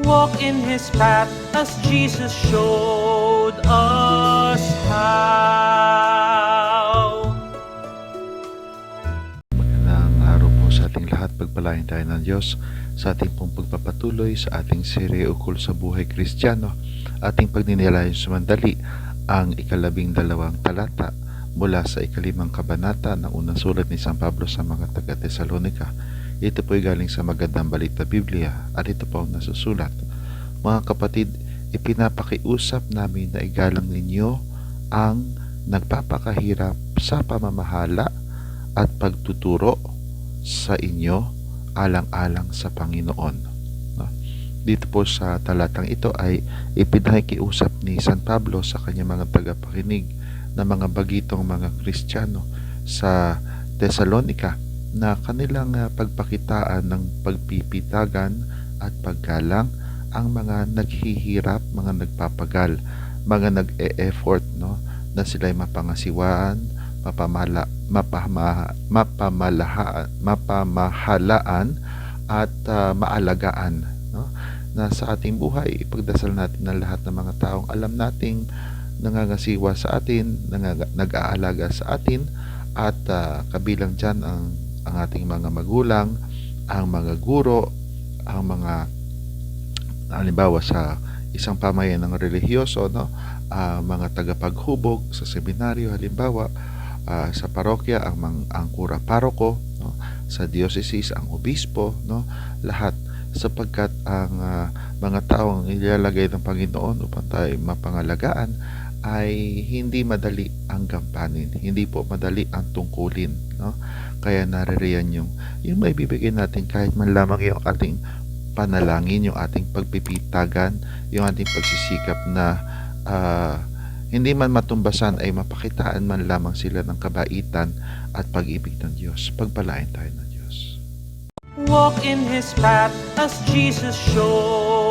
Walk in His path as Jesus showed us how. Magandang araw po sa ating lahat. Pagpalain tayo ng Diyos sa ating pong pagpapatuloy sa ating serye ukol sa buhay Kristiyano. Ating pagninilay sumandali ang 12 talata mula sa 5 kabanata ng unang sulat ni San Pablo sa mga taga-Tesalonika. Ito po ay galing sa Magandang Balita Biblia at ito po ang nasusulat. Mga kapatid, ipinapakiusap namin na igalang ninyo ang nagpapakahirap sa pamamahala at pagtuturo sa inyo alang-alang sa Panginoon. Dito po sa talatang ito ay ipinakiusap ni San Pablo sa kanyang mga tagapakinig na mga bagitong mga Kristiyano sa Tesalonika na kanilang pagpakitaan ng pagpipitagan at paggalang ang mga naghihirap, mga nagpapagal, mga nag-e-effort, na sila'y mapangasiwaan, mapamahalaan at maalagaan, na sa ating buhay ipagdasal natin ng lahat ng mga taong alam nating nangangasiwa sa atin, nag-aalaga sa atin, at kabilang dyan ang ating mga magulang, ang mga guro, ang mga halimbawa sa isang pamayan ng relihiyoso, mga tagapaghubog sa seminaryo, halimbawa sa parokya ang kura paroko, sa diocese ang obispo, lahat, sapagkat ang mga taong ilalagay ng Panginoon upang tayo mapangalagaan ay hindi madali ang gampanin, hindi po madali ang tungkulin, kaya naririyan yung maibibigay natin kahit man lamang yung ating panalangin, yung ating pagpipitagan, yung ating pagsisikap na hindi man matumbasan ay mapakitaan man lamang sila ng kabaitan at pag-ibig ng Diyos. Pagpalain tayo ng Diyos. Walk in His path as Jesus showed